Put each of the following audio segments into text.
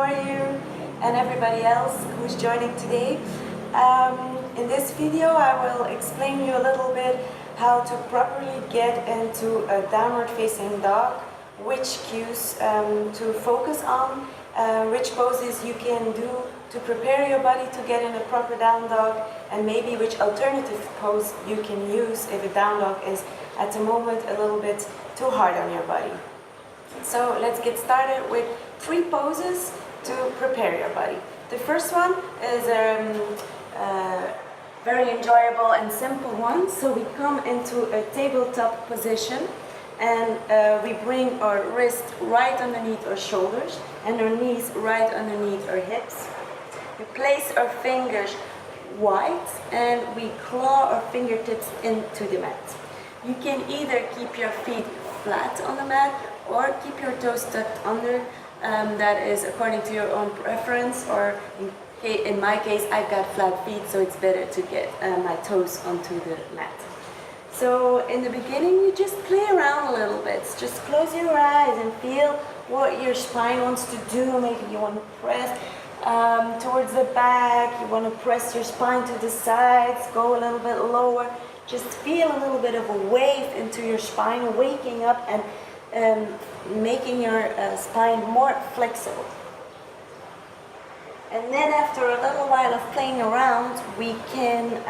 how are you? And everybody else who's joining today. In this video I will explain you a little bit how to properly get into a downward facing dog, which cues to focus on, which poses you can do to prepare your body to get in a proper down dog, and maybe which alternative pose you can use if a down dog is at the moment a little bit too hard on your body. So let's get started with 3 poses to prepare your body. The first one is a very enjoyable and simple one. So we come into a tabletop position and we bring our wrist right underneath our shoulders and our knees right underneath our hips. We place our fingers wide and we claw our fingertips into the mat. You can either keep your feet flat on the mat or keep your toes tucked under. That is according to your own preference, or in my case I've got flat feet, so it's better to get my toes onto the mat. So in the beginning you just play around a little bit. Just close your eyes and feel what your spine wants to do. Maybe you want to press towards the back, you want to press your spine to the sides, go a little bit lower. Just feel a little bit of a wave into your spine, waking up and making your spine more flexible. And then after a little while of playing around, we can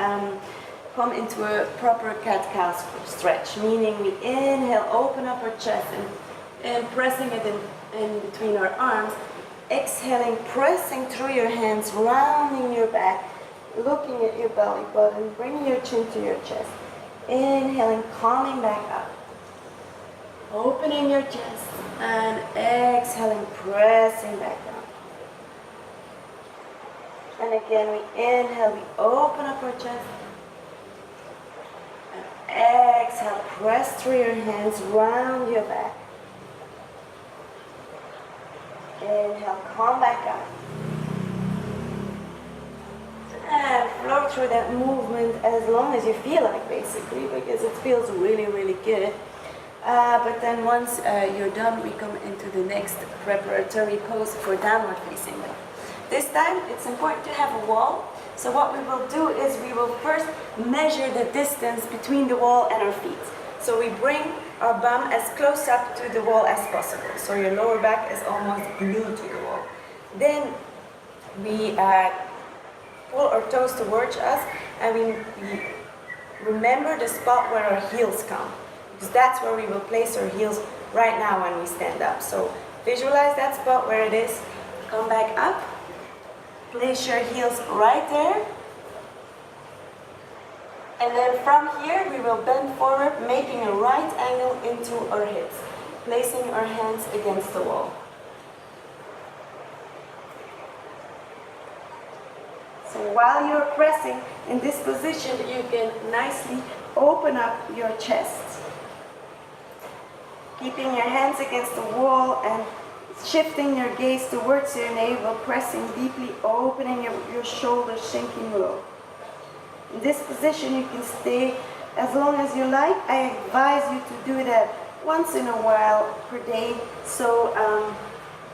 come into a proper cat-cow stretch, meaning we inhale, open up our chest and pressing it in between our arms. Exhaling, pressing through your hands, rounding your back, looking at your belly button, bringing your chin to your chest. Inhaling, coming back up. Opening your chest and exhaling, pressing back down. And again, we inhale, we open up our chest. And exhale, press through your hands, round your back. Inhale, come back up. And flow through that movement as long as you feel like, basically, because it feels really, really good. But then once you're done, we come into the next preparatory pose for downward facing dog. This time it's important to have a wall. So what we will do is we will first measure the distance between the wall and our feet. So we bring our bum as close up to the wall as possible. So your lower back is almost glued to the wall. Then we pull our toes towards us and we remember the spot where our heels come. Because that's where we will place our heels right now when we stand up. So visualize that spot where it is. Come back up. Place your heels right there. And then from here we will bend forward, making a right angle into our hips. Placing our hands against the wall. So while you're pressing in this position, you can nicely open up your chest. Keeping your hands against the wall and shifting your gaze towards your navel, pressing deeply, opening your shoulders, sinking low. In this position you can stay as long as you like. I advise you to do that once in a while per day. So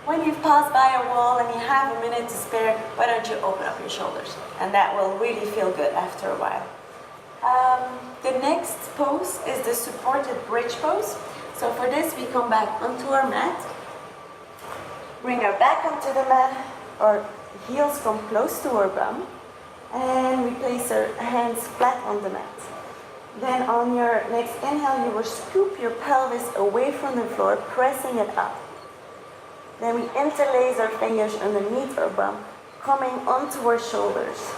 when you've passed by a wall and you have a minute to spare, why don't you open up your shoulders? And that will really feel good after a while. The next pose is the supported bridge pose. So for this we come back onto our mat, bring our back onto the mat, our heels come close to our bum, and we place our hands flat on the mat. Then on your next inhale, you will scoop your pelvis away from the floor, pressing it up. Then we interlace our fingers underneath our bum, coming onto our shoulders.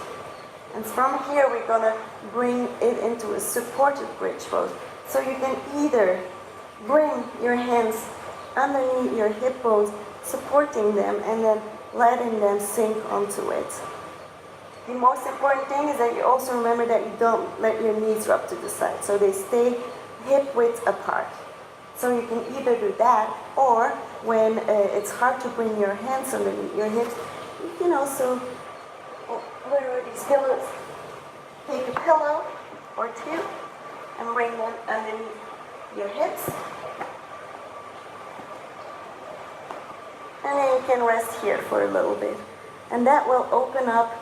And from here we're gonna bring it into a supported bridge pose. So you can either bring your hands underneath your hip bones, supporting them and then letting them sink onto it. The most important thing is that you also remember that you don't let your knees drop to the side, so they stay hip width apart. So you can either do that, or when it's hard to bring your hands underneath your hips, you can also, where are these pillows? Take a pillow or two and bring them underneath your hips. And then you can rest here for a little bit. And that will open up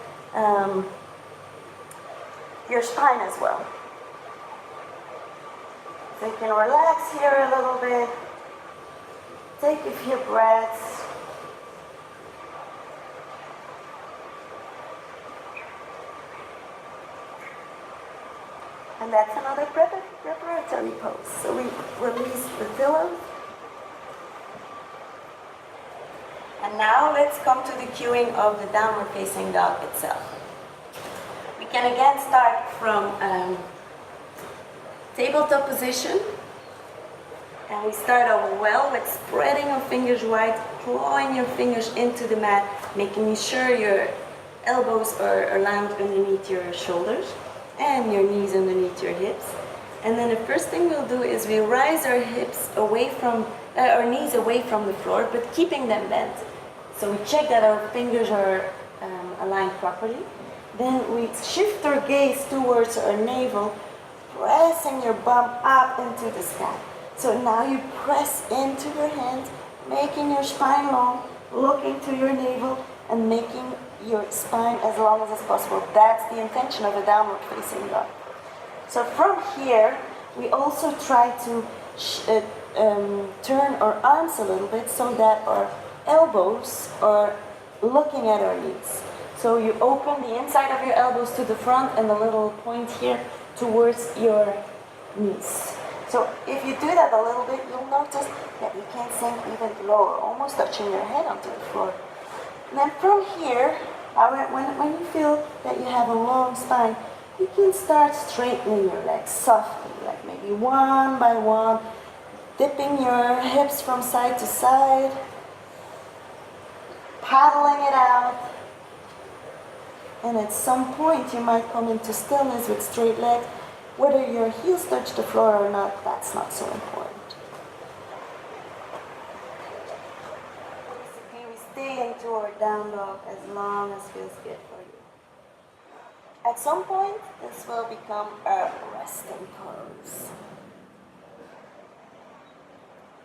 your spine as well. So you can relax here a little bit. Take a few breaths. And that's another preparatory pose. So we release the pillow. And now let's come to the cueing of the downward facing dog itself. We can again start from tabletop position. And we start off well with spreading your fingers wide, clawing your fingers into the mat, making sure your elbows are lined underneath your shoulders and your knees underneath your hips. And then the first thing we'll do is we rise our hips away from, our knees away from the floor, but keeping them bent. So we check that our fingers are aligned properly. Then we shift our gaze towards our navel, pressing your bum up into the sky. So now you press into your hands, making your spine long, looking to your navel, and making your spine as long as possible. That's the intention of a downward facing dog. So from here, we also try to turn our arms a little bit so that our elbows are looking at our knees. So you open the inside of your elbows to the front and the little point here towards your knees. So if you do that a little bit, you'll notice that you can sink even lower, almost touching your head onto the floor. And then from here, when you feel that you have a long spine, you can start straightening your legs softly, like maybe one by one, dipping your hips from side to side, paddling it out. And at some point, you might come into stillness with straight legs. Whether your heels touch the floor or not, that's not so important. Basically, we stay into our down dog as long as feels good for you. At some point, this will become a resting pose.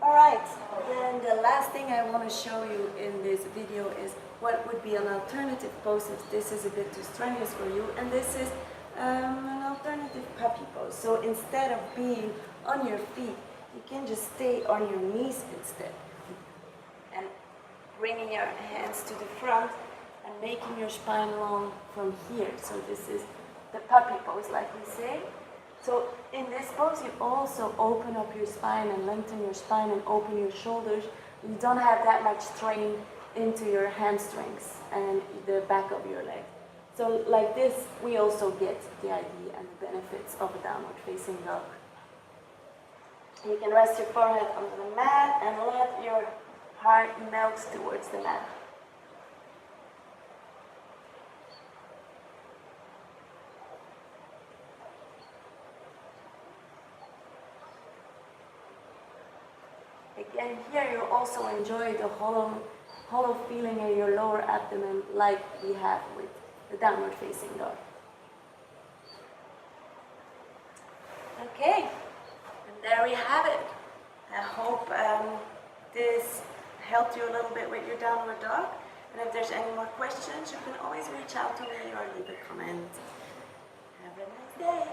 Alright, then the last thing I want to show you in this video is what would be an alternative pose if this is a bit too strenuous for you, and this is an alternative puppy pose. So instead of being on your feet, you can just stay on your knees instead. And bringing your hands to the front and making your spine long from here. So this is the puppy pose, like we say. So in this pose, you also open up your spine and lengthen your spine and open your shoulders. You don't have that much strain into your hamstrings and the back of your leg. So like this, we also get the idea and the benefits of a downward facing dog. You can rest your forehead onto the mat and let your heart melt towards the mat. Again, here you also enjoy the hollow feeling in your lower abdomen like we have with the downward facing dog. Okay, and there we have it. I hope this helped you a little bit with your downward dog. And if there's any more questions, you can always reach out to me or leave a comment. Have a nice day.